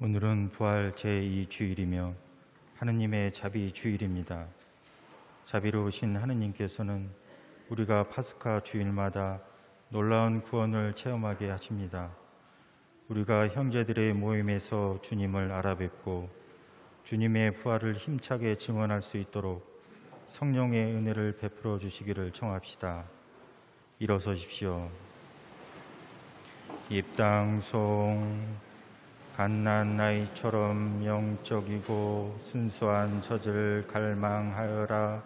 오늘은 부활 제2주일이며 하느님의 자비 주일입니다. 자비로우신 하느님께서는 우리가 파스카 주일마다 놀라운 구원을 체험하게 하십니다. 우리가 형제들의 모임에서 주님을 알아뵙고 주님의 부활을 힘차게 증언할 수 있도록 성령의 은혜를 베풀어 주시기를 청합시다. 일어서십시오. 입당송 갓난아이처럼 영적이고 순수한 젖을 갈망하여라.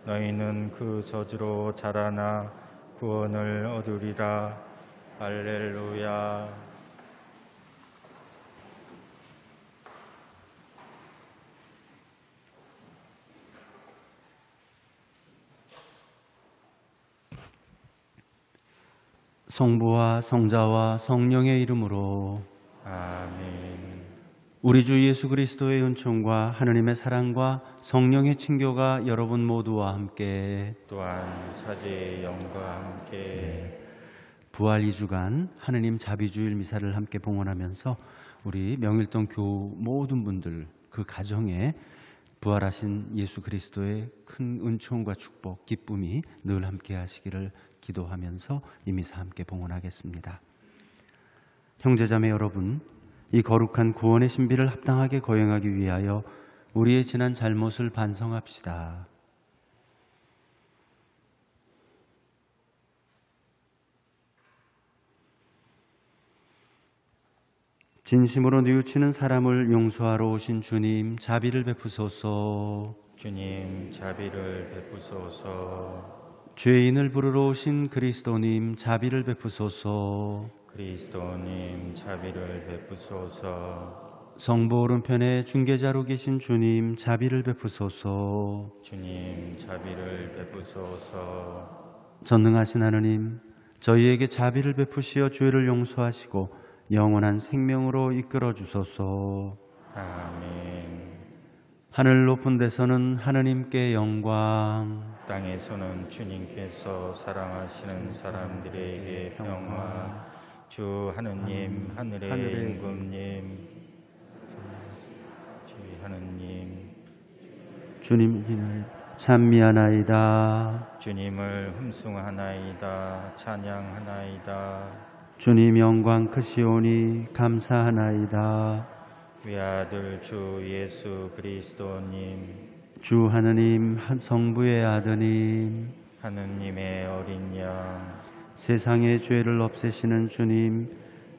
너희는 그 젖으로 자라나 구원을 얻으리라. 할렐루야. 성부와 성자와 성령의 이름으로 아멘. 우리 주 예수 그리스도의 은총과 하느님의 사랑과 성령의 친교가 여러분 모두와 함께 또한 사제의 영과 함께 부활 2주간 하느님 자비주일 미사를 함께 봉헌하면서 우리 명일동 교우 모든 분들 그 가정에 부활하신 예수 그리스도의 큰 은총과 축복, 기쁨이 늘 함께 하시기를 기도하면서 이 미사 함께 봉헌하겠습니다. 형제자매 여러분, 이 거룩한 구원의 신비를 합당하게 거행하기 위하여 우리의 지난 잘못을 반성합시다. 진심으로 뉘우치는 사람을 용서하러 오신 주님, 자비를 베푸소서. 주님, 자비를 베푸소서. 죄인을 부르러 오신 그리스도님, 자비를 베푸소서. 그리스도님, 자비를 베푸소서. 성부 오른편에 중개자로 계신 주님, 자비를 베푸소서. 주님, 자비를 베푸소서. 전능하신 하느님, 저희에게 자비를 베푸시어 죄를 용서하시고 영원한 생명으로 이끌어 주소서. 아멘. 하늘 높은 데서는 하느님께 영광, 땅에서는 주님께서 사랑하시는 사람들에게 평화. 주 하느님, 하늘의 임금님, 주 하느님, 주님 참 미안하이다. 주님을 흠숭하나이다. 찬양하나이다. 주님 영광 크시오니 감사하나이다. 외아들 주 예수 그리스도님, 주 하느님 성부의 아드님, 하느님의 어린 양, 세상의 죄를 없애시는 주님,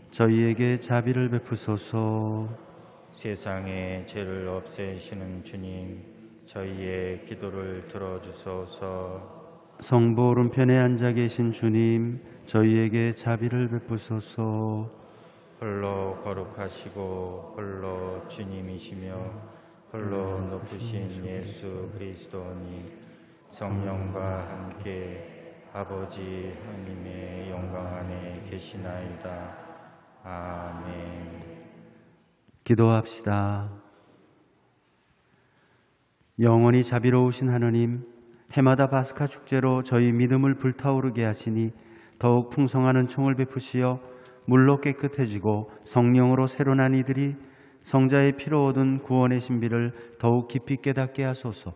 저희에게 자비를 베푸소서. 세상의 죄를 없애시는 주님, 저희의 기도를 들어주소서. 성부 오른편에 앉아 계신 주님, 저희에게 자비를 베푸소서. 홀로 거룩하시고 홀로 주님이시며 홀로 높으신 예수 그리스도님, 성령과 함께 아버지 하나님의 영광 안에 계시나이다. 아멘. 기도합시다. 영원히 자비로우신 하느님, 해마다 파스카 축제로 저희 믿음을 불타오르게 하시니 더욱 풍성한 은총을 베푸시어 물로 깨끗해지고 성령으로 새로 난 이들이 성자의 피로 얻은 구원의 신비를 더욱 깊이 깨닫게 하소서.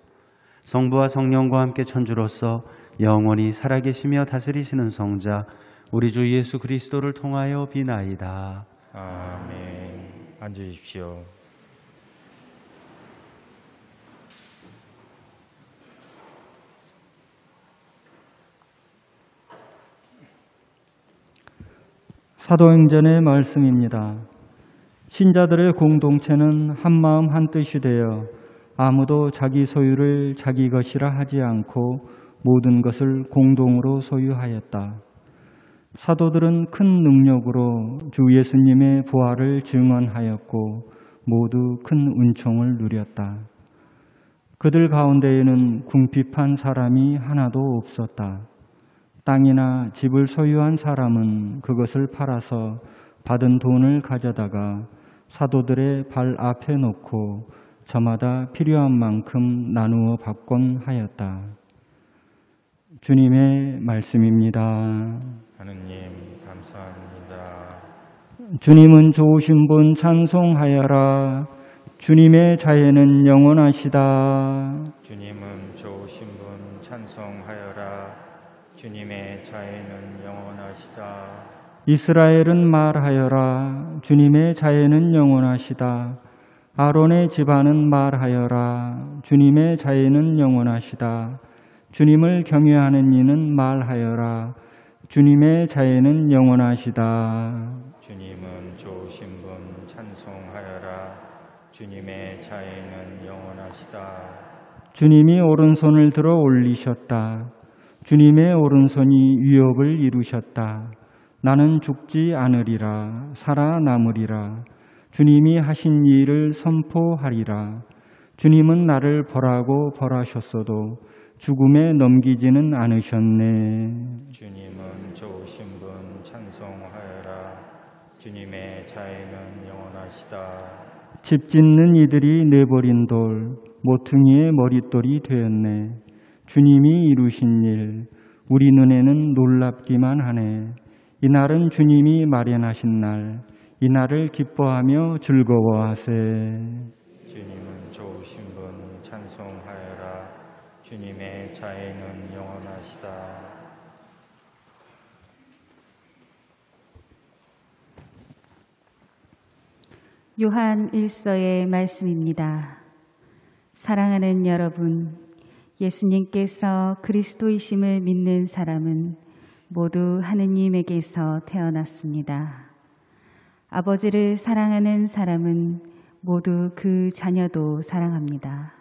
성부와 성령과 함께 천주로서 영원히 살아계시며 다스리시는 성자 우리 주 예수 그리스도를 통하여 비나이다. 아멘. 앉으십시오. 사도행전의 말씀입니다. 신자들의 공동체는 한마음 한뜻이 되어 아무도 자기 소유를 자기 것이라 하지 않고 모든 것을 공동으로 소유하였다. 사도들은 큰 능력으로 주 예수님의 부활을 증언하였고 모두 큰 은총을 누렸다. 그들 가운데에는 궁핍한 사람이 하나도 없었다. 땅이나 집을 소유한 사람은 그것을 팔아서 받은 돈을 가져다가 사도들의 발 앞에 놓고 저마다 필요한 만큼 나누어 받곤 하였다. 주님의 말씀입니다. 하느님 감사합니다. 주님은 좋으신 분 찬송하여라. 주님의 자애는 영원하시다. 주님은 좋으신 분 찬송하여라. 주님의 자애는 영원하시다. 이스라엘은 말하여라. 주님의 자애는 영원하시다. 아론의 집안은 말하여라. 주님의 자애는 영원하시다. 주님을 경외하는 이는 말하여라. 주님의 자애는 영원하시다. 주님은 좋으신 분 찬송하여라. 주님의 자애는 영원하시다. 주님이 오른손을 들어 올리셨다. 주님의 오른손이 위협을 이루셨다. 나는 죽지 않으리라. 살아남으리라. 주님이 하신 일을 선포하리라. 주님은 나를 벌하고 벌하셨어도 죽음에 넘기지는 않으셨네. 주님은 좋으신 분 찬송하여라. 주님의 자애는 영원하시다. 집 짓는 이들이 내버린 돌, 모퉁이의 머릿돌이 되었네. 주님이 이루신 일, 우리 눈에는 놀랍기만 하네. 이날은 주님이 마련하신 날, 이 날을 기뻐하며 즐거워하세. 주님은 좋으신 분 찬송하여라. 주님의 자애는 영원하시다. 요한 1서의 말씀입니다. 사랑하는 여러분, 예수님께서 그리스도이심을 믿는 사람은 모두 하느님에게서 태어났습니다. 아버지를 사랑하는 사람은 모두 그 자녀도 사랑합니다.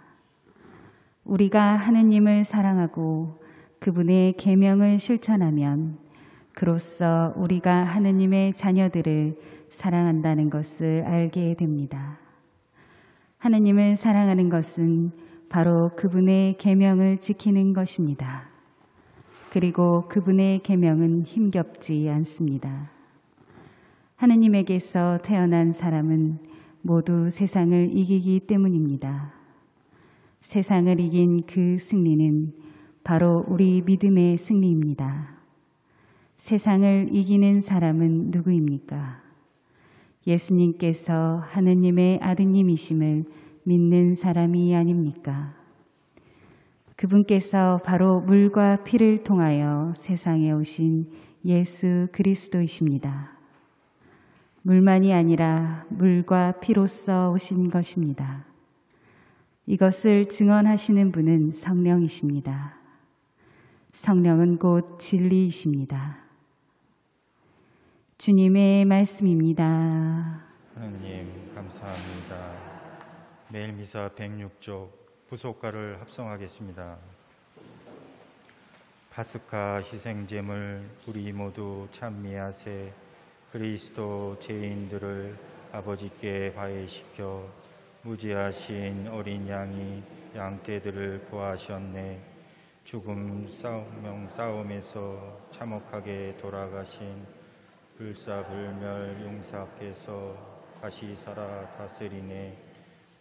우리가 하느님을 사랑하고 그분의 계명을 실천하면 그로써 우리가 하느님의 자녀들을 사랑한다는 것을 알게 됩니다. 하느님을 사랑하는 것은 바로 그분의 계명을 지키는 것입니다. 그리고 그분의 계명은 힘겹지 않습니다. 하느님에게서 태어난 사람은 모두 세상을 이기기 때문입니다. 세상을 이긴 그 승리는 바로 우리 믿음의 승리입니다. 세상을 이기는 사람은 누구입니까? 예수님께서 하느님의 아드님이심을 믿는 사람이 아닙니까? 그분께서 바로 물과 피를 통하여 세상에 오신 예수 그리스도이십니다. 물만이 아니라 물과 피로써 오신 것입니다. 이것을 증언하시는 분은 성령이십니다. 성령은 곧 진리이십니다. 주님의 말씀입니다. 하나님 감사합니다. 매일 미사 106쪽 부속가를 합성하겠습니다. 파스카 희생제물 우리 모두 찬미하세. 그리스도 죄인들을 아버지께 화해시켜 무지하신 어린 양이 양떼들을 구하셨네. 죽음 싸움에서 참혹하게 돌아가신 불사불멸 용사께서 다시 살아 다스리네.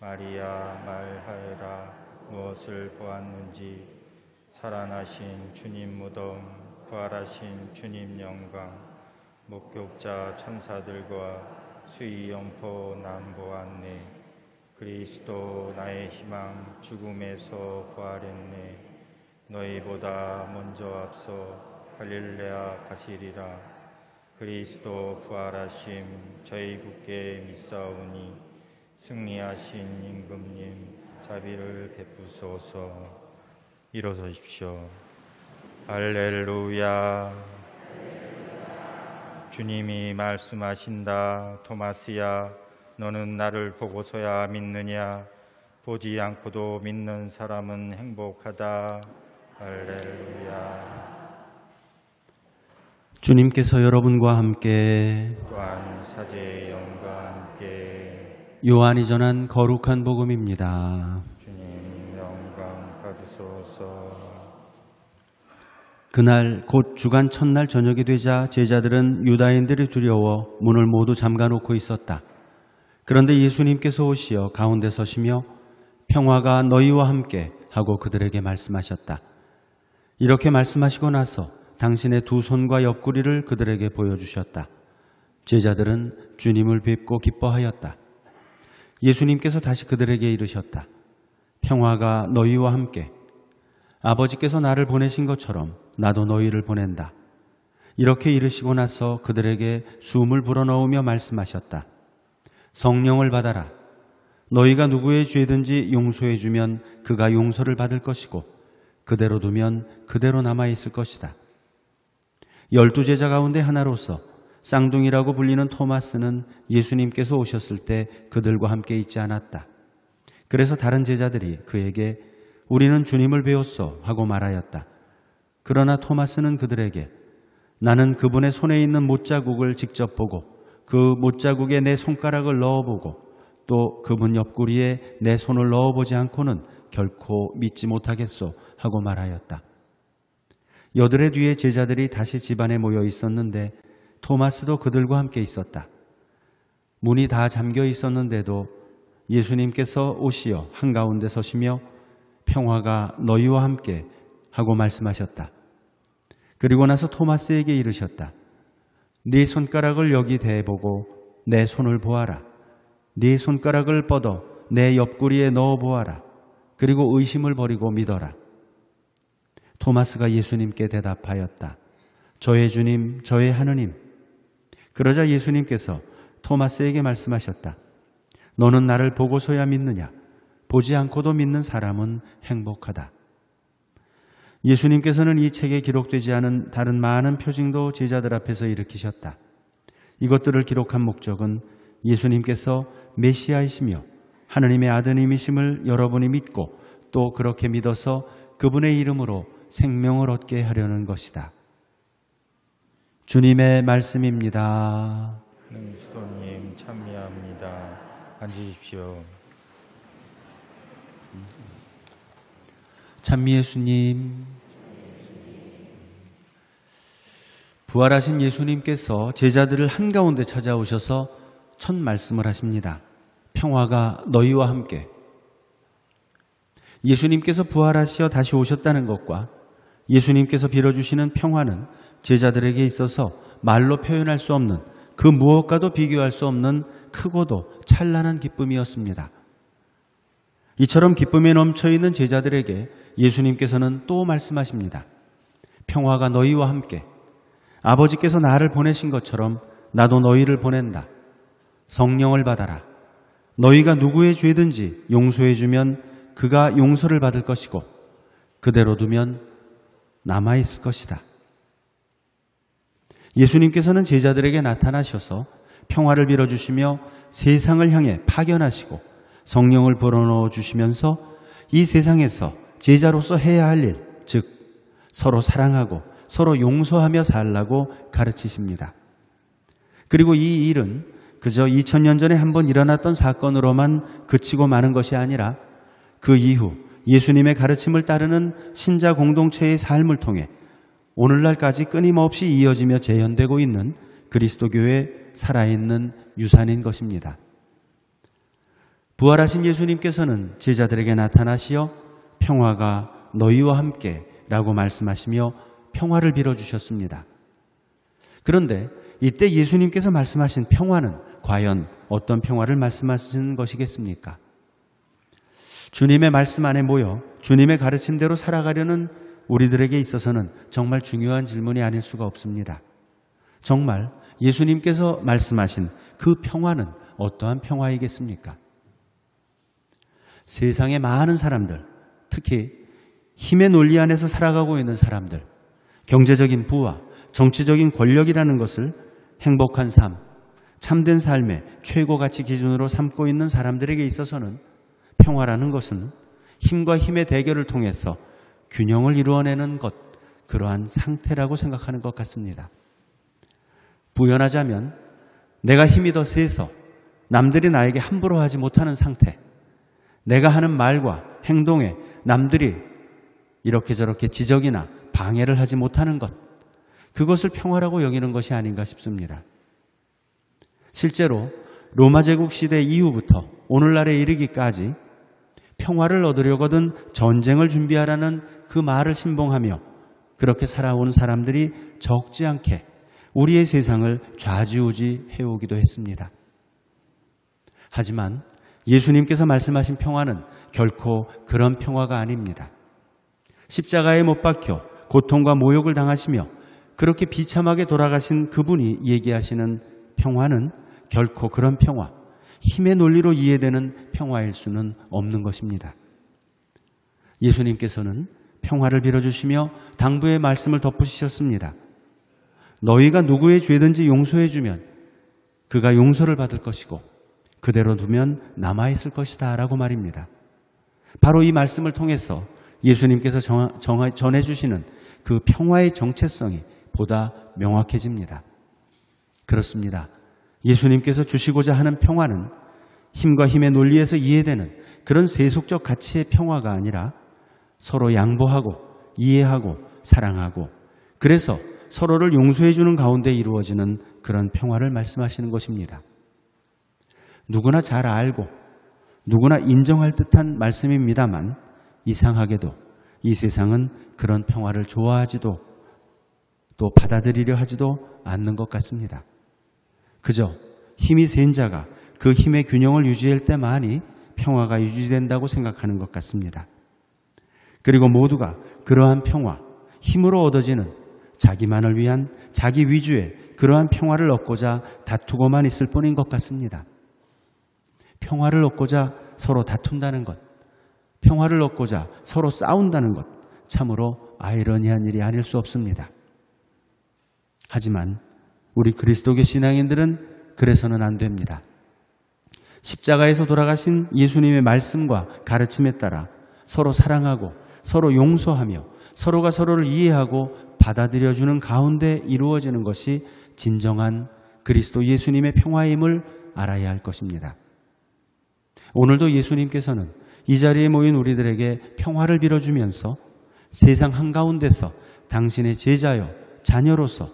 마리아 말하여라. 무엇을 보았는지. 살아나신 주님 무덤, 부활하신 주님 영광, 목격자 천사들과 수의 영포 난 보았네. 그리스도 나의 희망, 죽음에서 부활했네. 너희보다 먼저 앞서 갈릴레아 가시리라. 그리스도 부활하심 저희 굳게 믿사오니 승리하신 임금님 자비를 베푸소서. 일어서십시오. 할렐루야. 주님이 말씀하신다. 토마스야, 너는 나를 보고서야 믿느냐? 보지 않고도 믿는 사람은 행복하다. 할렐루야. 주님께서 여러분과 함께 또한 사제의 영과 함께 요한이 전한 거룩한 복음입니다. 주님 영광 받으소서. 그날 곧 주간 첫날 저녁이 되자 제자들은 유다인들이 두려워 문을 모두 잠가놓고 있었다. 그런데 예수님께서 오시어 가운데 서시며 평화가 너희와 함께 하고 그들에게 말씀하셨다. 이렇게 말씀하시고 나서 당신의 두 손과 옆구리를 그들에게 보여주셨다. 제자들은 주님을 뵙고 기뻐하였다. 예수님께서 다시 그들에게 이르셨다. 평화가 너희와 함께. 아버지께서 나를 보내신 것처럼 나도 너희를 보낸다. 이렇게 이르시고 나서 그들에게 숨을 불어넣으며 말씀하셨다. 성령을 받아라. 너희가 누구의 죄든지 용서해 주면 그가 용서를 받을 것이고 그대로 두면 그대로 남아있을 것이다. 12제자 가운데 하나로서 쌍둥이라고 불리는 토마스는 예수님께서 오셨을 때 그들과 함께 있지 않았다. 그래서 다른 제자들이 그에게 우리는 주님을 배웠소 하고 말하였다. 그러나 토마스는 그들에게 나는 그분의 손에 있는 못자국을 직접 보고 그 못자국에 내 손가락을 넣어보고 또 그분 옆구리에 내 손을 넣어보지 않고는 결코 믿지 못하겠소 하고 말하였다. 여드레 뒤에 제자들이 다시 집안에 모여 있었는데 토마스도 그들과 함께 있었다. 문이 다 잠겨 있었는데도 예수님께서 오시어 한가운데 서시며 평화가 너희와 함께 하고 말씀하셨다. 그리고 나서 토마스에게 이르셨다. 네 손가락을 여기 대보고 내 손을 보아라. 네 손가락을 뻗어 내 옆구리에 넣어 보아라. 그리고 의심을 버리고 믿어라. 토마스가 예수님께 대답하였다. 저의 주님, 저의 하느님. 그러자 예수님께서 토마스에게 말씀하셨다. 너는 나를 보고서야 믿느냐? 보지 않고도 믿는 사람은 행복하다. 예수님께서는 이 책에 기록되지 않은 다른 많은 표징도 제자들 앞에서 일으키셨다. 이것들을 기록한 목적은 예수님께서 메시아이시며 하느님의 아드님이심을 여러분이 믿고 또 그렇게 믿어서 그분의 이름으로 생명을 얻게 하려는 것이다. 주님의 말씀입니다. 수도님 참여합니다. 앉으십시오. 찬미 예수님, 부활하신 예수님께서 제자들을 한가운데 찾아오셔서 첫 말씀을 하십니다. 평화가 너희와 함께. 예수님께서 부활하시어 다시 오셨다는 것과 예수님께서 빌어주시는 평화는 제자들에게 있어서 말로 표현할 수 없는 그 무엇과도 비교할 수 없는 크고도 찬란한 기쁨이었습니다. 이처럼 기쁨에 넘쳐있는 제자들에게 예수님께서는 또 말씀하십니다. 평화가 너희와 함께. 아버지께서 나를 보내신 것처럼 나도 너희를 보낸다. 성령을 받아라. 너희가 누구의 죄든지 용서해주면 그가 용서를 받을 것이고 그대로 두면 남아있을 것이다. 예수님께서는 제자들에게 나타나셔서 평화를 빌어주시며 세상을 향해 파견하시고 성령을 불어넣어 주시면서 이 세상에서 제자로서 해야 할 일, 즉 서로 사랑하고 서로 용서하며 살라고 가르치십니다. 그리고 이 일은 그저 2000년 전에 한번 일어났던 사건으로만 그치고 마는 것이 아니라 그 이후 예수님의 가르침을 따르는 신자 공동체의 삶을 통해 오늘날까지 끊임없이 이어지며 재현되고 있는 그리스도교의 살아있는 유산인 것입니다. 부활하신 예수님께서는 제자들에게 나타나시어 평화가 너희와 함께 라고 말씀하시며 평화를 빌어주셨습니다. 그런데 이때 예수님께서 말씀하신 평화는 과연 어떤 평화를 말씀하시는 것이겠습니까? 주님의 말씀 안에 모여 주님의 가르침대로 살아가려는 우리들에게 있어서는 정말 중요한 질문이 아닐 수가 없습니다. 정말 예수님께서 말씀하신 그 평화는 어떠한 평화이겠습니까? 세상의 많은 사람들, 특히 힘의 논리 안에서 살아가고 있는 사람들, 경제적인 부와 정치적인 권력이라는 것을 행복한 삶, 참된 삶의 최고 가치 기준으로 삼고 있는 사람들에게 있어서는 평화라는 것은 힘과 힘의 대결을 통해서 균형을 이루어내는 것, 그러한 상태라고 생각하는 것 같습니다. 부연하자면 내가 힘이 더 세서 남들이 나에게 함부로 하지 못하는 상태, 내가 하는 말과 행동에 남들이 이렇게 저렇게 지적이나 방해를 하지 못하는 것, 그것을 평화라고 여기는 것이 아닌가 싶습니다. 실제로 로마 제국 시대 이후부터 오늘날에 이르기까지 평화를 얻으려거든 전쟁을 준비하라는 그 말을 신봉하며 그렇게 살아온 사람들이 적지 않게 우리의 세상을 좌지우지 해오기도 했습니다. 하지만 예수님께서 말씀하신 평화는 결코 그런 평화가 아닙니다. 십자가에 못 박혀 고통과 모욕을 당하시며 그렇게 비참하게 돌아가신 그분이 얘기하시는 평화는 결코 그런 평화, 힘의 논리로 이해되는 평화일 수는 없는 것입니다. 예수님께서는 평화를 빌어주시며 당부의 말씀을 덧붙이셨습니다. 너희가 누구의 죄든지 용서해주면 그가 용서를 받을 것이고 그대로 두면 남아있을 것이다 라고 말입니다. 바로 이 말씀을 통해서 예수님께서 전해주시는 그 평화의 정체성이 보다 명확해집니다. 그렇습니다. 예수님께서 주시고자 하는 평화는 힘과 힘의 논리에서 이해되는 그런 세속적 가치의 평화가 아니라 서로 양보하고 이해하고 사랑하고 그래서 서로를 용서해 주는 가운데 이루어지는 그런 평화를 말씀하시는 것입니다. 누구나 잘 알고 누구나 인정할 듯한 말씀입니다만 이상하게도 이 세상은 그런 평화를 좋아하지도 또 받아들이려 하지도 않는 것 같습니다. 그저 힘이 센 자가 그 힘의 균형을 유지할 때만이 평화가 유지된다고 생각하는 것 같습니다. 그리고 모두가 그러한 평화, 힘으로 얻어지는 자기만을 위한 자기 위주의 그러한 평화를 얻고자 다투고만 있을 뿐인 것 같습니다. 평화를 얻고자 서로 다툰다는 것, 평화를 얻고자 서로 싸운다는 것, 참으로 아이러니한 일이 아닐 수 없습니다. 하지만 우리 그리스도교 신앙인들은 그래서는 안 됩니다. 십자가에서 돌아가신 예수님의 말씀과 가르침에 따라 서로 사랑하고 서로 용서하며 서로가 서로를 이해하고 받아들여주는 가운데 이루어지는 것이 진정한 그리스도 예수님의 평화임을 알아야 할 것입니다. 오늘도 예수님께서는 이 자리에 모인 우리들에게 평화를 빌어주면서 세상 한가운데서 당신의 제자여 자녀로서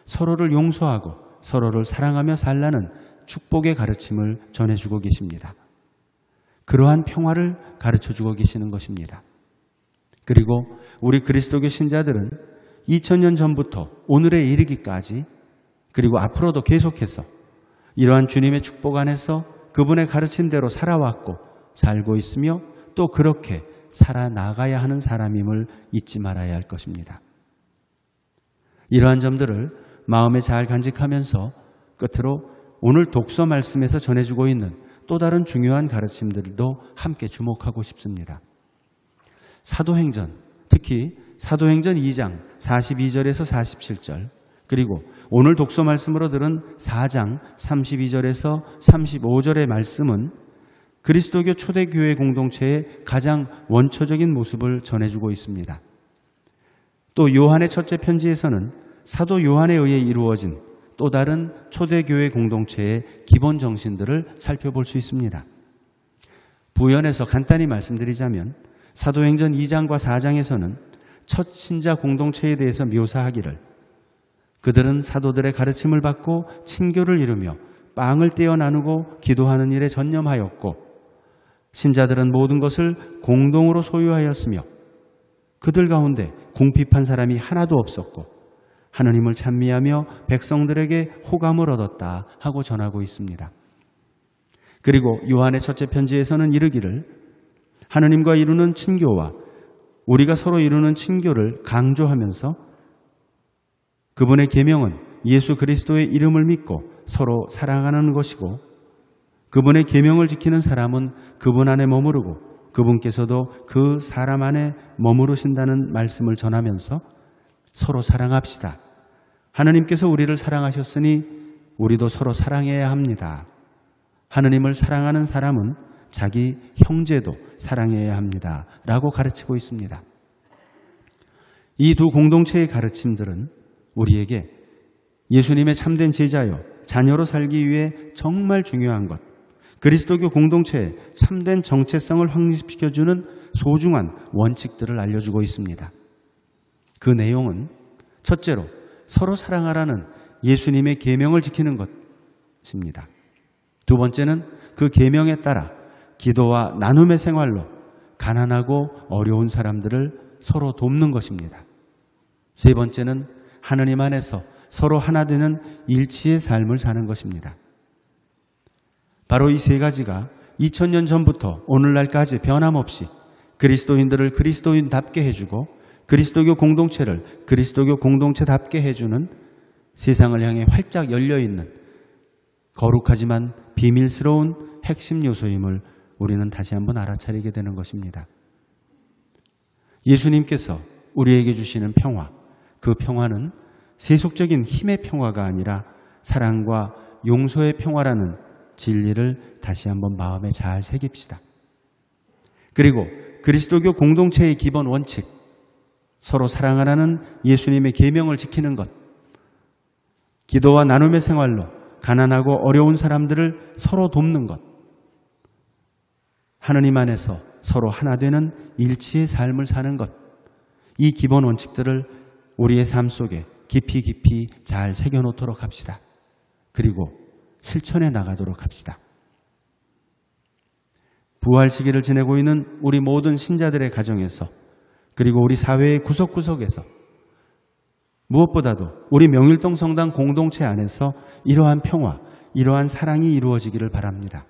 서로를 용서하고 서로를 사랑하며 살라는 축복의 가르침을 전해주고 계십니다. 그러한 평화를 가르쳐주고 계시는 것입니다. 그리고 우리 그리스도교 신자들은 2000년 전부터 오늘에 이르기까지 그리고 앞으로도 계속해서 이러한 주님의 축복 안에서 그분의 가르침대로 살아왔고 살고 있으며 또 그렇게 살아나가야 하는 사람임을 잊지 말아야 할 것입니다. 이러한 점들을 마음에 잘 간직하면서 끝으로 오늘 독서 말씀에서 전해주고 있는 또 다른 중요한 가르침들도 함께 주목하고 싶습니다. 사도행전, 특히 사도행전 2장 42절에서 47절 그리고 오늘 독서 말씀으로 들은 4장 32절에서 35절의 말씀은 그리스도교 초대교회 공동체의 가장 원초적인 모습을 전해주고 있습니다. 또 요한의 첫째 편지에서는 사도 요한에 의해 이루어진 또 다른 초대교회 공동체의 기본 정신들을 살펴볼 수 있습니다. 부연해서 간단히 말씀드리자면 사도행전 2장과 4장에서는 첫 신자 공동체에 대해서 묘사하기를 그들은 사도들의 가르침을 받고 친교를 이루며 빵을 떼어 나누고 기도하는 일에 전념하였고 신자들은 모든 것을 공동으로 소유하였으며 그들 가운데 궁핍한 사람이 하나도 없었고 하느님을 찬미하며 백성들에게 호감을 얻었다 하고 전하고 있습니다. 그리고 요한의 첫째 편지에서는 이르기를 하느님과 이루는 친교와 우리가 서로 이루는 친교를 강조하면서 그분의 계명은 예수 그리스도의 이름을 믿고 서로 사랑하는 것이고 그분의 계명을 지키는 사람은 그분 안에 머무르고 그분께서도 그 사람 안에 머무르신다는 말씀을 전하면서 서로 사랑합시다. 하느님께서 우리를 사랑하셨으니 우리도 서로 사랑해야 합니다. 하느님을 사랑하는 사람은 자기 형제도 사랑해야 합니다. 라고 가르치고 있습니다. 이 두 공동체의 가르침들은 우리에게 예수님의 참된 제자요, 자녀로 살기 위해 정말 중요한 것, 그리스도교 공동체의 참된 정체성을 확립시켜주는 소중한 원칙들을 알려주고 있습니다. 그 내용은 첫째로 서로 사랑하라는 예수님의 계명을 지키는 것입니다. 두 번째는 그 계명에 따라 기도와 나눔의 생활로 가난하고 어려운 사람들을 서로 돕는 것입니다. 세 번째는 하느님 안에서 서로 하나 되는 일치의 삶을 사는 것입니다. 바로 이 세 가지가 2000년 전부터 오늘날까지 변함없이 그리스도인들을 그리스도인답게 해주고 그리스도교 공동체를 그리스도교 공동체답게 해주는 세상을 향해 활짝 열려있는 거룩하지만 비밀스러운 핵심 요소임을 우리는 다시 한번 알아차리게 되는 것입니다. 예수님께서 우리에게 주시는 평화, 그 평화는 세속적인 힘의 평화가 아니라 사랑과 용서의 평화라는 진리를 다시 한번 마음에 잘 새깁시다. 그리고 그리스도교 공동체의 기본 원칙, 서로 사랑하라는 예수님의 계명을 지키는 것, 기도와 나눔의 생활로 가난하고 어려운 사람들을 서로 돕는 것, 하느님 안에서 서로 하나 되는 일치의 삶을 사는 것, 이 기본 원칙들을 우리의 삶 속에 깊이 깊이 잘 새겨놓도록 합시다. 그리고 실천해 나가도록 합시다. 부활 시기를 지내고 있는 우리 모든 신자들의 가정에서 그리고 우리 사회의 구석구석에서 무엇보다도 우리 명일동 성당 공동체 안에서 이러한 평화, 이러한 사랑이 이루어지기를 바랍니다.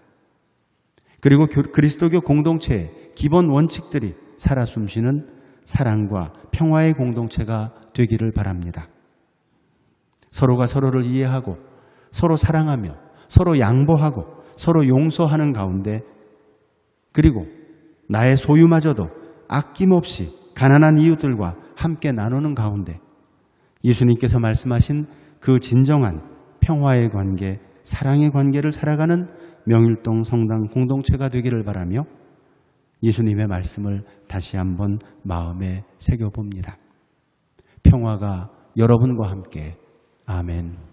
그리고 그리스도교 공동체의 기본 원칙들이 살아 숨쉬는 사랑과 평화의 공동체가 되기를 바랍니다. 서로가 서로를 이해하고 서로 사랑하며 서로 양보하고 서로 용서하는 가운데 그리고 나의 소유마저도 아낌없이 가난한 이웃들과 함께 나누는 가운데 예수님께서 말씀하신 그 진정한 평화의 관계, 사랑의 관계를 살아가는 명일동 성당 공동체가 되기를 바라며 예수님의 말씀을 다시 한번 마음에 새겨봅니다. 평화가 여러분과 함께. 아멘.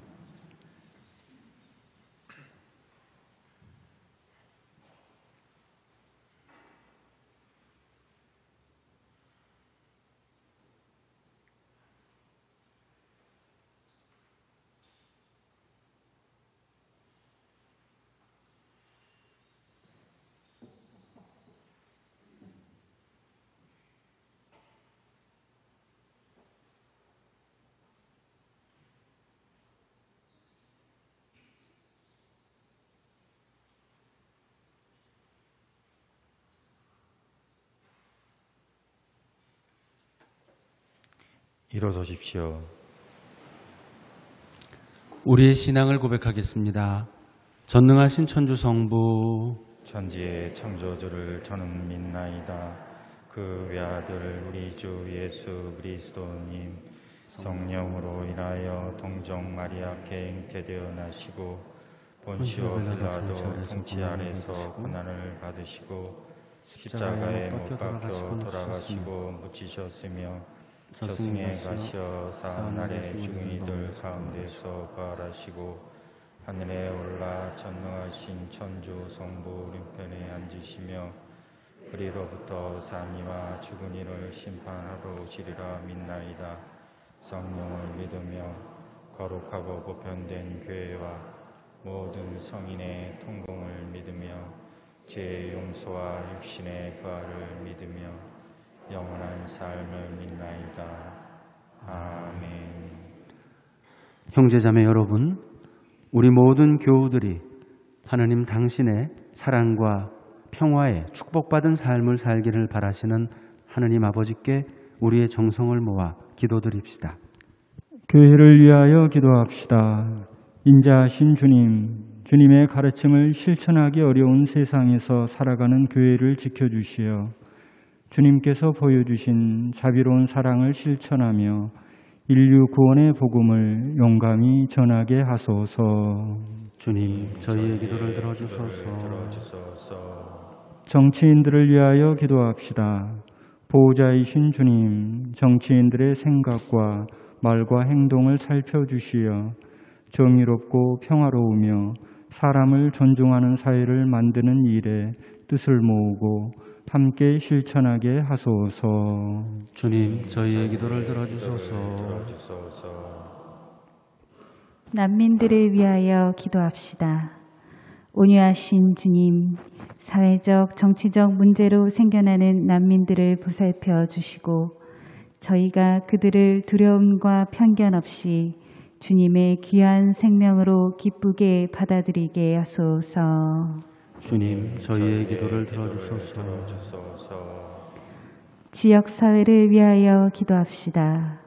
일어서십시오. 우리의 신앙을 고백하겠습니다. 전능하신 천주 성부, 천지의 창조주를 저는 믿나이다. 그 외아들 우리 주 예수 그리스도님 성령으로 인하여 동정 마리아께 잉태되어 나시고 본시오 빌라도 통치 아래서 고난을 받으시고 십자가에 못 박혀 돌아가시고 묻히셨으며 저승에 가시어 사흘날에 죽은 이들 가운데서 부활하시고 하늘에 올라 전능하신 천주 성부 오른편에 앉으시며 그리로부터 산이와 죽은 이를 심판하러 오시리라 믿나이다. 성령을 믿으며 거룩하고 보편된 교회와 모든 성인의 통공을 믿으며 죄의 용서와 육신의 부활을 믿으며 영원한 삶을 믿나이다. 아멘. 형제자매 여러분, 우리 모든 교우들이 하나님 당신의 사랑과 평화에 축복받은 삶을 살기를 바라시는 하나님 아버지께 우리의 정성을 모아 기도드립시다. 교회를 위하여 기도합시다. 인자하신 주님, 주님의 가르침을 실천하기 어려운 세상에서 살아가는 교회를 지켜주시어 주님께서 보여주신 자비로운 사랑을 실천하며 인류 구원의 복음을 용감히 전하게 하소서. 주님, 저희의 기도를 들어주소서. 정치인들을 위하여 기도합시다. 보호자이신 주님, 정치인들의 생각과 말과 행동을 살펴주시어 정의롭고 평화로우며 사람을 존중하는 사회를 만드는 일에 뜻을 모으고 함께 실천하게 하소서. 주님, 저희의 기도를 들어주소서. 난민들을 위하여 기도합시다. 온유하신 주님, 사회적, 정치적 문제로 생겨나는 난민들을 보살펴 주시고 저희가 그들을 두려움과 편견 없이 주님의 귀한 생명으로 기쁘게 받아들이게 하소서. 주님, 저희의 기도를 들어주소서. 지역사회를 위하여 기도합시다.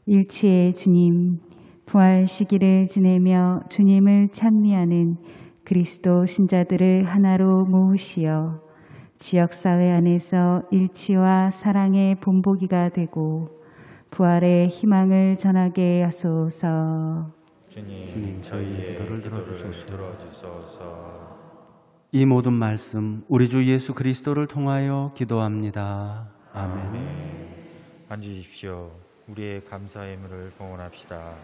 일치의 주님, 부활 시기를 지내며 주님을 찬미하는 그리스도 신자들을 하나로 모으시어 지역사회 안에서 일치와 사랑의 본보기가 되고 부활의 희망을 전하게 하소서. 주님, 저희의 기도를 들어주소서. 이 모든 말씀 우리 주 예수 그리스도를 통하여 기도합니다. 아멘. 앉으십시오. 우리의 감사의 의무를 봉헌합시다.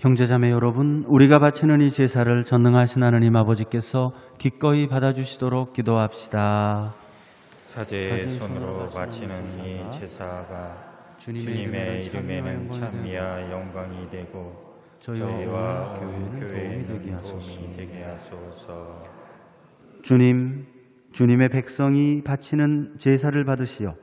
형제자매 여러분, 우리가 바치는 이 제사를 전능하신 하느님 아버지께서 기꺼이 받아주시도록 기도합시다. 사제의 손으로 바치는 이 제사가 주님의 이름에는 찬미와 영광이 되고 저희와 온 교회에는 도움이 되게 하소서. 주님, 주님의 백성이 바치는 제사를 받으시어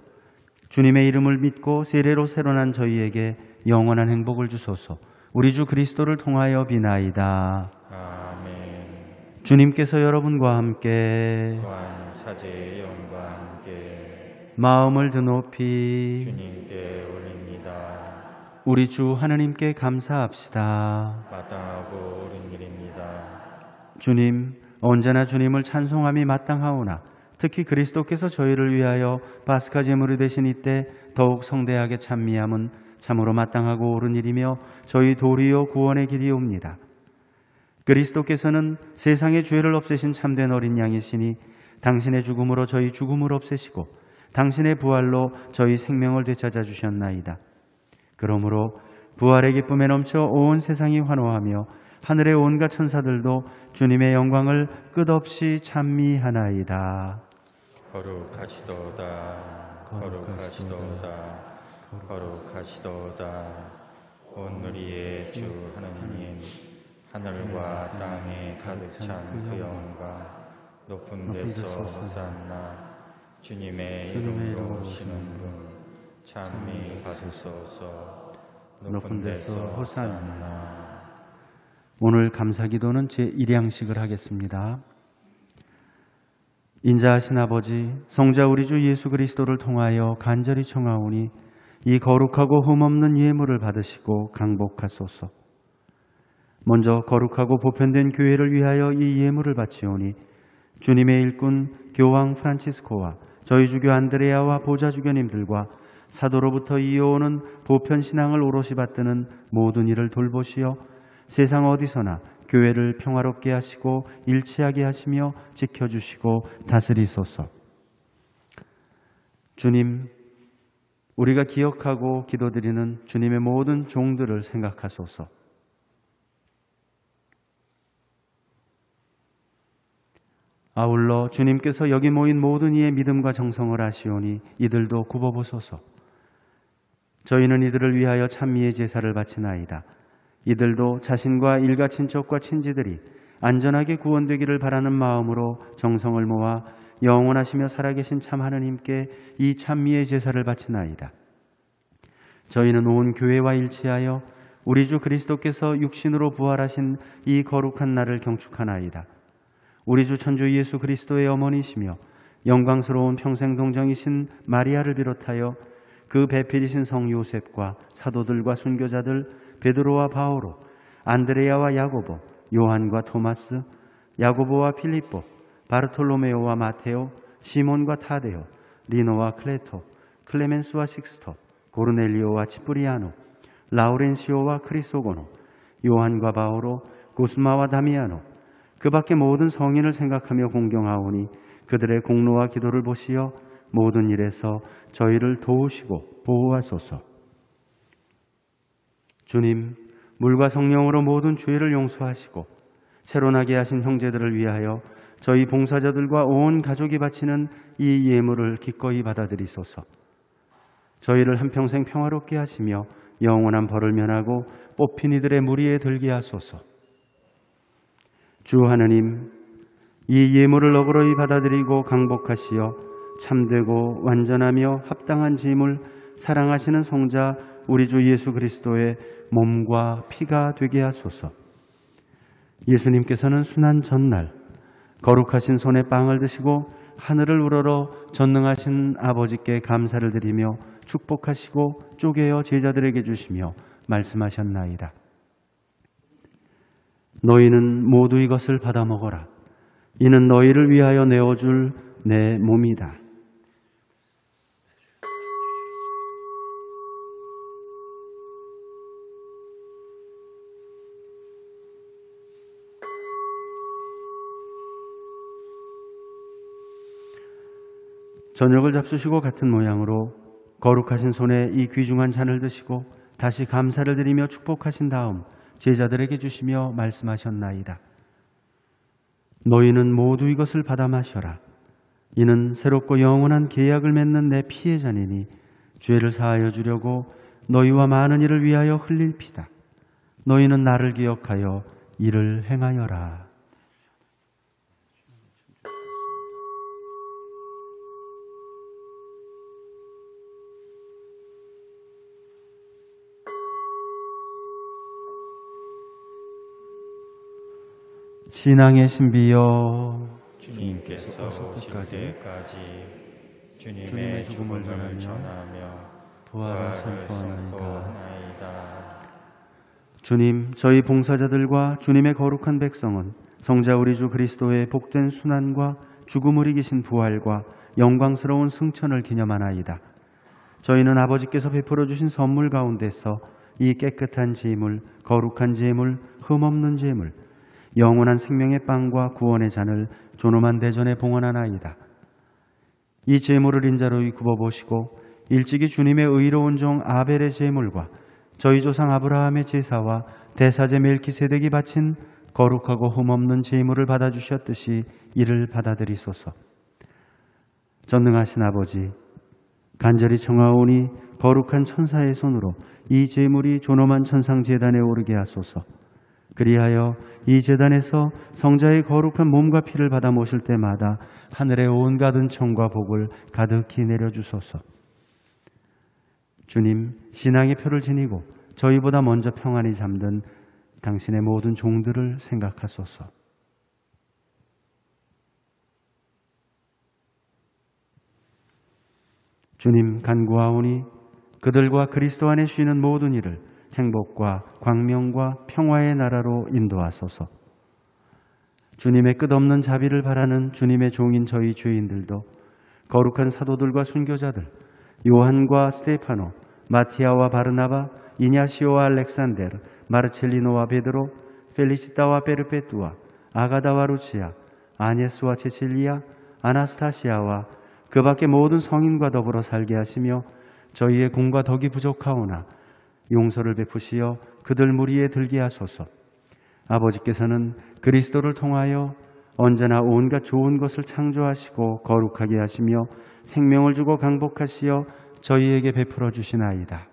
주님의 이름을 믿고 세례로 새로난 저희에게 영원한 행복을 주소서. 우리 주 그리스도를 통하여 비나이다. 아멘. 주님께서 여러분과 함께 또한 사제의 영과 함께 마음을 드높이 주님께 올립니다. 우리 주 하느님께 감사합시다. 마땅하고 옳은 일입니다. 주님, 언제나 주님을 찬송함이 마땅하오나 특히 그리스도께서 저희를 위하여 파스카 제물이 되신 이때 더욱 성대하게 찬미함은 참으로 마땅하고 옳은 일이며 저희 도리어 구원의 길이옵니다. 그리스도께서는 세상의 죄를 없애신 참된 어린 양이시니 당신의 죽음으로 저희 죽음을 없애시고 당신의 부활로 저희 생명을 되찾아 주셨나이다. 그러므로 부활의 기쁨에 넘쳐 온 세상이 환호하며 하늘의 온갖 천사들도 주님의 영광을 끝없이 찬미하나이다. 거룩하시도다 거룩하시도다 거룩하시도다. 온누리의 주 하느님, 하늘과 땅에 가득 찬 그 영광, 높은 데서 호산나. 주님의 이름으로 오시는 분 찬미 받으소서. 높은 데서 호산나. 오늘 감사기도는 제1양식을 하겠습니다. 인자하신 아버지, 성자 우리 주 예수 그리스도를 통하여 간절히 청하오니 이 거룩하고 흠없는 예물을 받으시고 강복하소서. 먼저 거룩하고 보편된 교회를 위하여 이 예물을 바치오니 주님의 일꾼 교황 프란치스코와 저희 주교 안드레아와 보좌 주교님들과 사도로부터 이어오는 보편 신앙을 오롯이 받드는 모든 일을 돌보시어 세상 어디서나 교회를 평화롭게 하시고 일치하게 하시며 지켜주시고 다스리소서. 주님, 우리가 기억하고 기도드리는 주님의 모든 종들을 생각하소서. 아울러 주님께서 여기 모인 모든 이의 믿음과 정성을 아시오니 이들도 굽어보소서. 저희는 이들을 위하여 찬미의 제사를 바치나이다. 이들도 자신과 일가 친척과 친지들이 안전하게 구원되기를 바라는 마음으로 정성을 모아 영원하시며 살아계신 참 하느님께 이 찬미의 제사를 바치나이다. 저희는 온 교회와 일치하여 우리 주 그리스도께서 육신으로 부활하신 이 거룩한 날을 경축하나이다. 우리 주 천주 예수 그리스도의 어머니시며 영광스러운 평생 동정이신 마리아를 비롯하여 그 배필이신 성 요셉과 사도들과 순교자들 베드로와 바오로, 안드레아와 야고보, 요한과 토마스, 야고보와 필립보, 바르톨로메오와 마테오, 시몬과 타데오, 리노와 클레토, 클레멘스와 식스토, 고르넬리오와 치프리아노, 라우렌시오와 크리소고노, 요한과 바오로, 고스마와 다미아노, 그 밖의 모든 성인을 생각하며 공경하오니 그들의 공로와 기도를 보시어 모든 일에서 저희를 도우시고 보호하소서. 주님, 물과 성령으로 모든 죄를 용서하시고 새로나게 하신 형제들을 위하여 저희 봉사자들과 온 가족이 바치는 이 예물을 기꺼이 받아들이소서. 저희를 한평생 평화롭게 하시며 영원한 벌을 면하고 뽑힌 이들의 무리에 들게 하소서. 주 하느님, 이 예물을 너그러이 받아들이고 강복하시어 참되고 완전하며 합당한 제물, 사랑하시는 성자 우리 주 예수 그리스도의 몸과 피가 되게 하소서. 예수님께서는 순환 전날 거룩하신 손에 빵을 드시고 하늘을 우러러 전능하신 아버지께 감사를 드리며 축복하시고 쪼개어 제자들에게 주시며 말씀하셨나이다. 너희는 모두 이것을 받아 먹어라. 이는 너희를 위하여 내어줄 내 몸이다. 저녁을 잡수시고 같은 모양으로 거룩하신 손에 이 귀중한 잔을 드시고 다시 감사를 드리며 축복하신 다음 제자들에게 주시며 말씀하셨나이다. 너희는 모두 이것을 받아 마셔라. 이는 새롭고 영원한 계약을 맺는 내 피의 잔이니 죄를 사하여 주려고 너희와 많은 이를 위하여 흘릴 피다. 너희는 나를 기억하여 이를 행하여라. 신앙의 신비여, 주님께서 오실 때까지 주님의 죽음을 전하며 부활을 선포하나이다. 주님, 저희 봉사자들과 주님의 거룩한 백성은 성자 우리 주 그리스도의 복된 순환과 죽음을 이기신 부활과 영광스러운 승천을 기념하나이다. 저희는 아버지께서 베풀어 주신 선물 가운데서 이 깨끗한 제물, 거룩한 제물, 흠없는 제물, 영원한 생명의 빵과 구원의 잔을 존엄한 대전에 봉헌하나이다. 이 제물을 인자로이 굽어보시고 일찍이 주님의 의로운 종 아벨의 제물과 저희 조상 아브라함의 제사와 대사제 멜키세덱이 바친 거룩하고 흠없는 제물을 받아주셨듯이 이를 받아들이소서. 전능하신 아버지, 간절히 청하오니 거룩한 천사의 손으로 이 제물이 존엄한 천상제단에 오르게 하소서. 그리하여 이 제단에서 성자의 거룩한 몸과 피를 받아 모실 때마다 하늘의 온갖 은총과 복을 가득히 내려주소서. 주님, 신앙의 표를 지니고 저희보다 먼저 평안히 잠든 당신의 모든 종들을 생각하소서. 주님, 간구하오니 그들과 그리스도 안에 쉬는 모든 이를 행복과 광명과 평화의 나라로 인도하소서. 주님의 끝없는 자비를 바라는 주님의 종인 저희 죄인들도 거룩한 사도들과 순교자들, 요한과 스테파노, 마티아와 바르나바, 이냐시오와 알렉산데르, 마르첼리노와 베드로, 펠리시타와 베르페투아, 아가다와 루치아, 아네스와 체칠리아, 아나스타시아와 그 밖의 모든 성인과 더불어 살게 하시며 저희의 공과 덕이 부족하오나 용서를 베푸시어 그들 무리에 들게 하소서. 아버지께서는 그리스도를 통하여 언제나 온갖 좋은 것을 창조하시고 거룩하게 하시며 생명을 주고 강복하시어 저희에게 베풀어 주시나이다.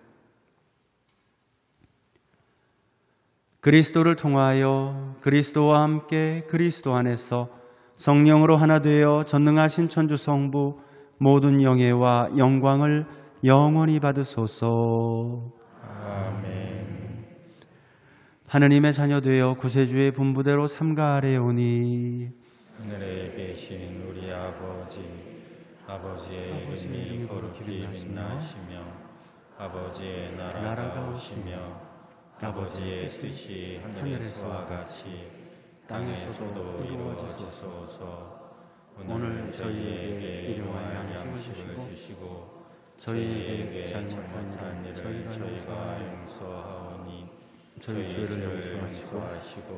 그리스도를 통하여 그리스도와 함께 그리스도 안에서 성령으로 하나 되어 전능하신 천주 성부 모든 영예와 영광을 영원히 받으소서. 아멘. 하느님의 자녀 되어 구세주의 분부대로 삼가 아뢰오니 하늘에 계신 우리 아버지의 이름이 거룩히 빛나시며 아버지의 나라가 오시며 아버지의 뜻이 하늘에서와 같이 땅에서도 이루어지소서. 오늘 저희에게 일용할 양식을 주시고 저희에게 잘못한 일을 저희가 용서하오니 저희 죄를 용서하시고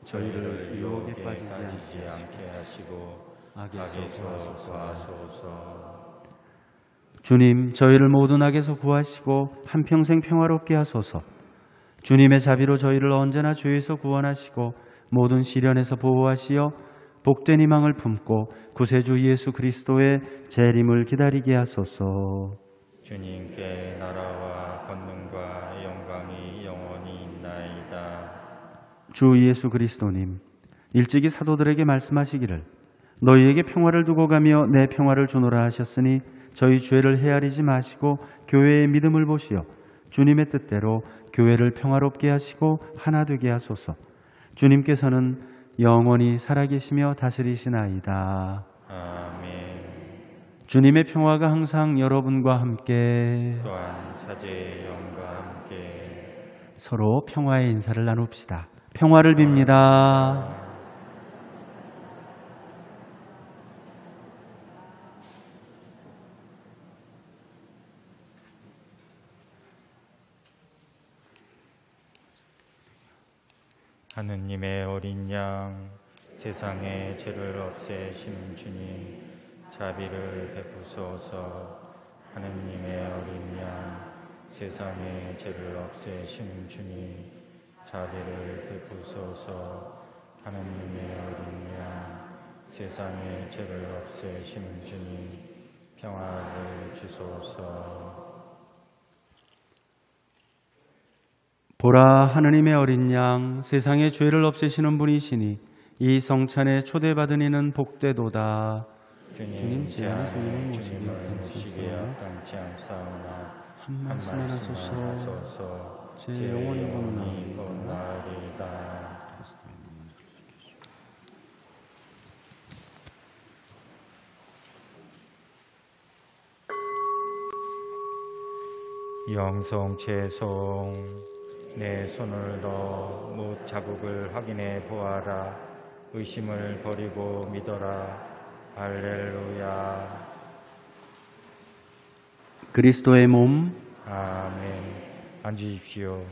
저희를 유혹에 빠지지 않게 하시고 악에서 구하소서. 주님, 저희를 모든 악에서 구하시고 한평생 평화롭게 하소서. 주님의 자비로 저희를 언제나 죄에서 구원하시고 모든 시련에서 보호하시어 복된 희망을 품고 구세주 예수 그리스도의 재림을 기다리게 하소서. 주님께 나라와 권능과 영광이 영원히 있나이다. 주 예수 그리스도님, 일찍이 사도들에게 말씀하시기를 너희에게 평화를 두고 가며 내 평화를 주노라 하셨으니 저희 죄를 헤아리지 마시고 교회의 믿음을 보시어 주님의 뜻대로 교회를 평화롭게 하시고 하나 되게 하소서. 주님께서는 영원히 살아계시며 다스리시나이다. 아멘. 주님의 평화가 항상 여러분과 함께 또한 사제의 영과 함께 서로 평화의 인사를 나눕시다. 평화를 빕니다. 하느님의 어린 양, 세상의 죄를 없애신 주님, 자비를 베푸소서. 하느님의 어린 양, 세상의 죄를 없애신 주님, 자비를 베푸소서. 하느님의 어린 양, 세상의 죄를 없애신 주님, 평화를 주소서. 보라, 하느님의 어린 양, 세상의 죄를 없애시는 분이시니 이 성찬에 초대받은 이는 복되도다. 주님 제 안에 주님을 모시기에 합당치 않사오나 한 말씀만 하소서. 제 영혼이 곧나으리이다. 영성 채송. 내 손을 넣어 못 자국을 확인해 보아라. 의심을 버리고 믿어라. 할렐루야. 그리스도의 몸. 아멘. 앉으십시오.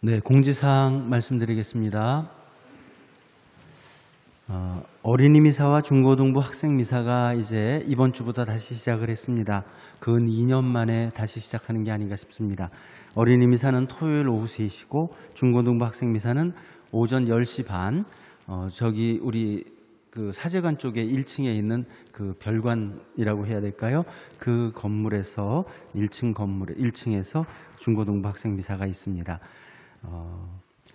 네, 공지사항 말씀드리겠습니다. 어린이 미사와 중고등부 학생 미사가 이제 이번 주부터 다시 시작을 했습니다. 근 2년 만에 다시 시작하는 게 아닌가 싶습니다. 어린이 미사는 토요일 오후 3시고 중고등부 학생 미사는 오전 10시 반, 저기 우리 그 사제관 쪽에 1층에 있는 그 별관이라고 해야 될까요? 그 건물에서 1층에서 중고등부 학생 미사가 있습니다.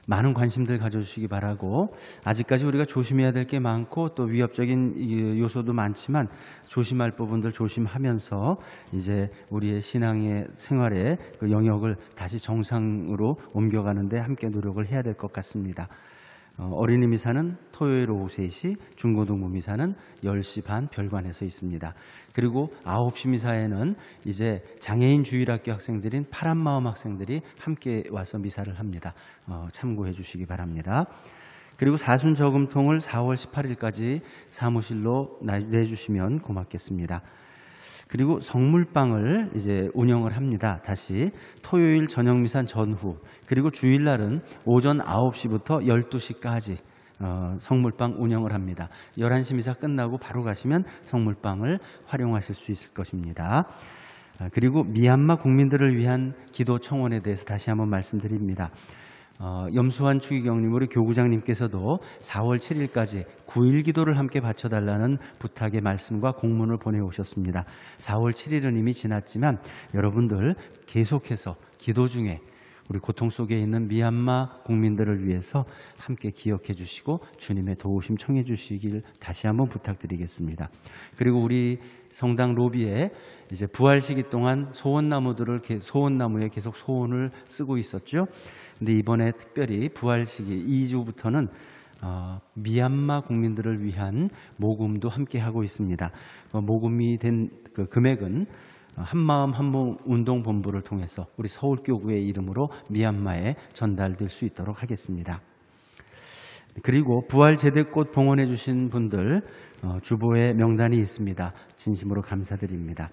많은 관심들 가져주시기 바라고, 아직까지 우리가 조심해야 될 게 많고 또 위협적인 요소도 많지만 조심할 부분들 조심하면서 이제 우리의 신앙의 생활의 그 영역을 다시 정상으로 옮겨가는데 함께 노력을 해야 될 것 같습니다. 어린이 미사는 토요일 오후 3시, 중고등부 미사는 10시 반 별관에서 있습니다. 그리고 9시 미사에는 이제 장애인 주일학교 학생들인 파란마음 학생들이 함께 와서 미사를 합니다. 참고해 주시기 바랍니다. 그리고 사순 저금통을 4월 18일까지 사무실로 내주시면 고맙겠습니다. 그리고 성물빵을 이제 운영을 합니다. 다시 토요일 저녁 미사 전후, 그리고 주일날은 오전 9시부터 12시까지 성물빵 운영을 합니다. 11시 미사 끝나고 바로 가시면 성물빵을 활용하실 수 있을 것입니다. 그리고 미얀마 국민들을 위한 기도 청원에 대해서 다시 한번 말씀드립니다. 염수환 추기경님, 우리 교구장님께서도 4월 7일까지 9일 기도를 함께 바쳐달라는 부탁의 말씀과 공문을 보내오셨습니다. 4월 7일은 이미 지났지만 여러분들 계속해서 기도 중에 우리 고통 속에 있는 미얀마 국민들을 위해서 함께 기억해 주시고 주님의 도우심 청해 주시길 다시 한번 부탁드리겠습니다. 그리고 우리 성당 로비에 이제 부활 시기 동안 소원나무에 계속 소원을 쓰고 있었죠. 근데 이번에 특별히 부활 시기 2주부터는 미얀마 국민들을 위한 모금도 함께 하고 있습니다. 모금이 된 그 금액은 한마음 한몸 운동본부를 통해서 우리 서울교구의 이름으로 미얀마에 전달될 수 있도록 하겠습니다. 그리고 부활 제대꽃 봉헌해 주신 분들 주보에 명단이 있습니다. 진심으로 감사드립니다.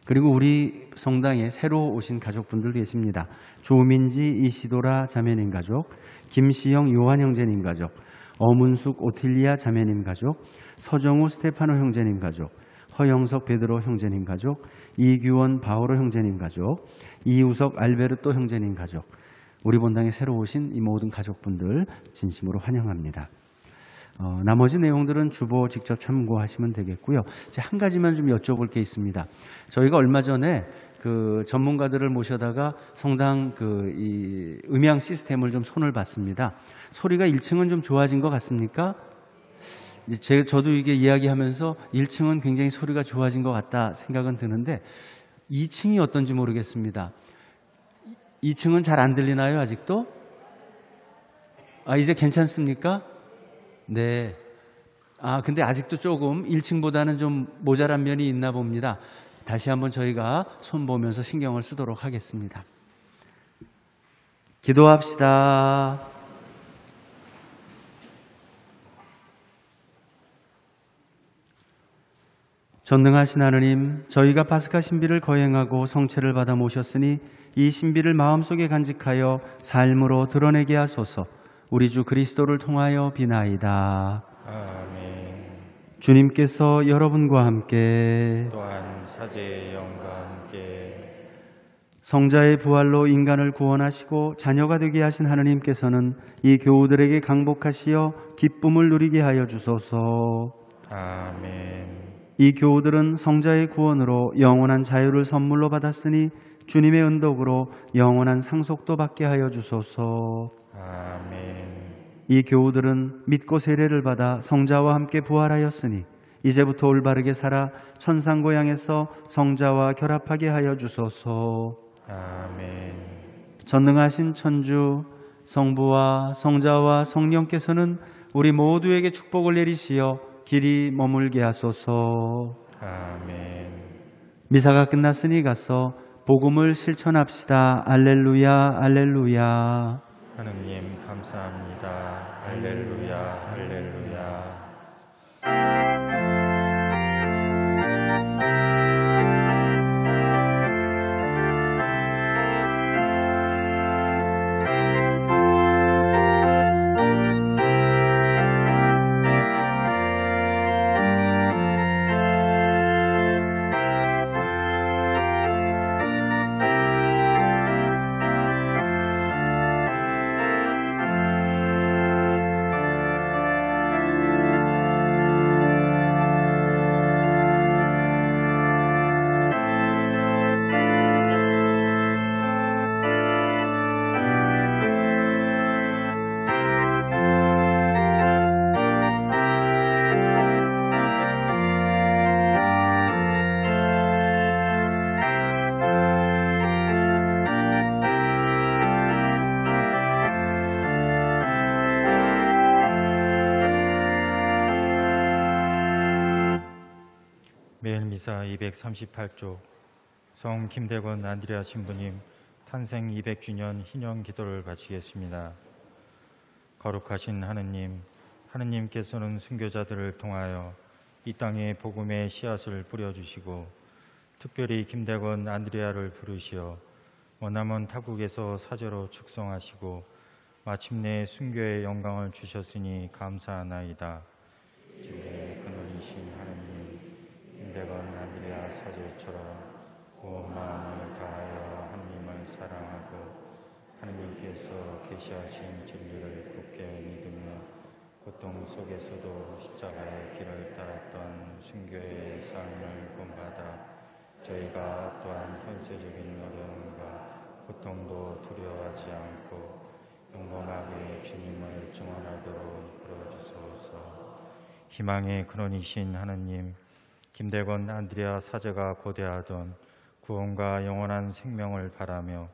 그리고 우리 성당에 새로 오신 가족분들 계십니다. 조민지 이시도라 자매님 가족, 김시영 요한 형제님 가족, 어문숙 오틸리아 자매님 가족, 서정우 스테파노 형제님 가족, 허영석 베드로 형제님 가족, 이규원 바오로 형제님 가족, 이우석 알베르토 형제님 가족, 우리 본당에 새로 오신 이 모든 가족분들 진심으로 환영합니다. 나머지 내용들은 주보 직접 참고하시면 되겠고요. 한 가지만 좀 여쭤볼 게 있습니다. 저희가 얼마 전에 그 전문가들을 모셔다가 성당 이 음향 시스템을 좀 손을 봤습니다. 소리가 1층은 좀 좋아진 것 같습니까? 저도 이게 이야기하면서 1층은 굉장히 소리가 좋아진 것 같다 생각은 드는데 2층이 어떤지 모르겠습니다. 2층은 잘 안 들리나요, 아직도? 이제 괜찮습니까? 네. 근데 아직도 조금 1층보다는 좀 모자란 면이 있나 봅니다. 다시 한번 저희가 손 보면서 신경을 쓰도록 하겠습니다. 기도합시다. 전능하신 하느님, 저희가 파스카 신비를 거행하고 성체를 받아 모셨으니 이 신비를 마음속에 간직하여 삶으로 드러내게 하소서. 우리 주 그리스도를 통하여 비나이다. 아멘. 주님께서 여러분과 함께 또한 사제의 영과 함께 성자의 부활로 인간을 구원하시고 자녀가 되게 하신 하느님께서는 이 교우들에게 강복하시어 기쁨을 누리게 하여 주소서. 아멘. 이 교우들은 성자의 구원으로 영원한 자유를 선물로 받았으니 주님의 은덕으로 영원한 상속도 받게 하여 주소서. 아멘. 이 교우들은 믿고 세례를 받아 성자와 함께 부활하였으니 이제부터 올바르게 살아 천상고향에서 성자와 결합하게 하여 주소서. 아멘. 전능하신 천주 성부와 성자와 성령께서는 우리 모두에게 축복을 내리시어 길이 머물게 하소서. 아멘. 미사가 끝났으니 가서 복음을 실천합시다. 알렐루야 알렐루야. 하느님 감사합니다. 할렐루야 할렐루야. 미사 238조 성 김대건 안드레아 신부님 탄생 200주년 희년 기도를 바치겠습니다. 거룩하신 하느님, 하느님께서는 순교자들을 통하여 이 땅에 복음의 씨앗을 뿌려주시고 특별히 김대건 안드레아를 부르시어 머나먼 타국에서 사제로 축성하시고 마침내 순교의 영광을 주셨으니 감사하나이다. 주의 근원이신 하느님, 김대건 안드레아 사제처럼 온 마음을 다하여 하느님을 사랑하고 하느님께서 계시하신 진리를 굳게 믿으며 고통 속에서도 십자가의 길을 따랐던 순교의 삶을 본받아 저희가 또한 현세적인 어려움과 고통도 두려워하지 않고 용감하게 주님을 증언하도록 이끌어주소서. 희망의 근원이신 하느님, 김대건 안드레아 사제가 고대하던 구원과 영원한 생명을 바라며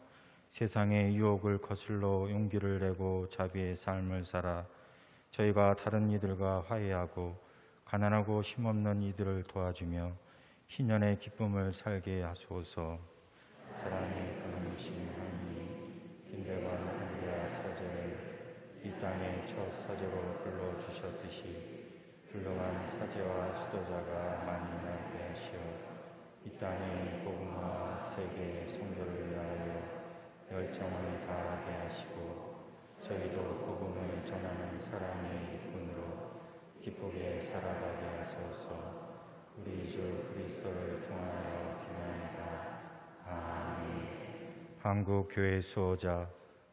세상의 유혹을 거슬러 용기를 내고 자비의 삶을 살아 저희가 다른 이들과 화해하고 가난하고 힘없는 이들을 도와주며 희년의 기쁨을 살게 하소서. 사랑의 근원이신 하느님, 김대건 안드레아 사제를 이 땅의 첫 사제로 불러주셨듯이 훌륭한 사제와 수도자가 많이 나게 하시어 이 땅의 복음과 세계의 선교를 위하여 열정을 다하게 하시고 저희도 복음을 전하는 사람의 일꾼으로 기쁘게 살아가게 하소서. 우리 주 그리스도를 통하여 기도합니다. 아멘. 한국 교회 수호자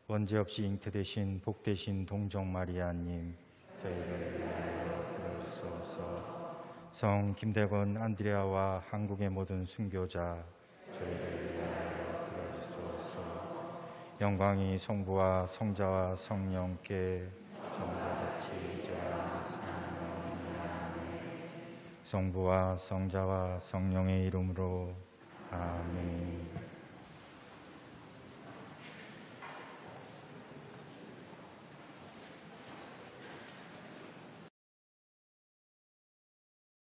원죄 없이 잉태되신 복되신 동정 마리아님, 저희를 위하여 기도하소서. 성 김대건 안드레아와 한국의 모든 순교자, 저희를 위하여 기도하소서. 영광이 성부와 성자와 성령께 전과같이 이제와 성부와 성자와 성령의 이름으로 아멘.